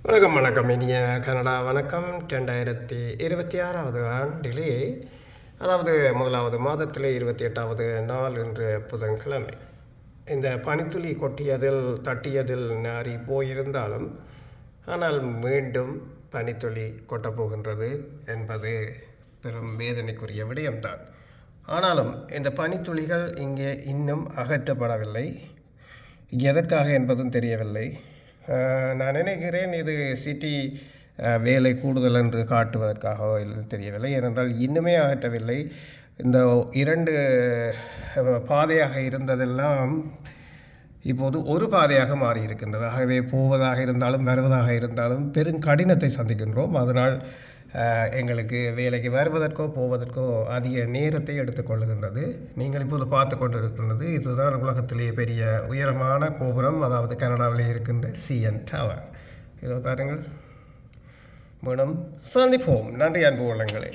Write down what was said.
வணக்கம் வணக்கம் இனிய கனடா வணக்கம். 2026வது ஆண்டிலே, அதாவது முதலாவது மாதத்திலே 28வது நாள் இன்று புதன்கிழமை. இந்த பனித்துளி கொட்டியதில் தட்டியதில் நாரி போயிருந்தாலும், ஆனால் மீண்டும் பனித்துளி கொட்டப்போகின்றது என்பது பெரும் வேதனைக்குரிய விடயம்தான். ஆனாலும் இந்த பனித்துளிகள் இங்கே இன்னும் அகற்றப்படவில்லை. எதற்காக என்பதும் தெரியவில்லை. நான் நினைக்கிறேன் இது சிட்டி வேலை கூடுதல் என்று காட்டுவதற்காகவோ இல்லை தெரியவில்லை. ஏனென்றால் இன்னுமே அகற்றவில்லை. இந்த 2 பாதையாக இருந்ததெல்லாம் இப்போது ஒரு பாதையாக மாறியிருக்கின்றது. ஆகவே போவதாக இருந்தாலும் வருவதாக இருந்தாலும் பெருங்கடினத்தை சந்திக்கின்றோம். அதனால் எங்களுக்கு வேலைக்கு வருவதற்கோ போவதற்கோ அதிக நேரத்தை எடுத்துக்கொள்ளுகின்றது. நீங்கள் இப்போது பார்த்து கொண்டு இருக்கின்றது இதுதான் உலகத்திலேயே பெரிய உயரமான கோபுரம், அதாவது கனடாவிலே இருக்கின்ற CN டவர். இதோ பாருங்கள். மீண்டும் சந்திப்போம். நன்றி அன்பு உள்ளங்களே.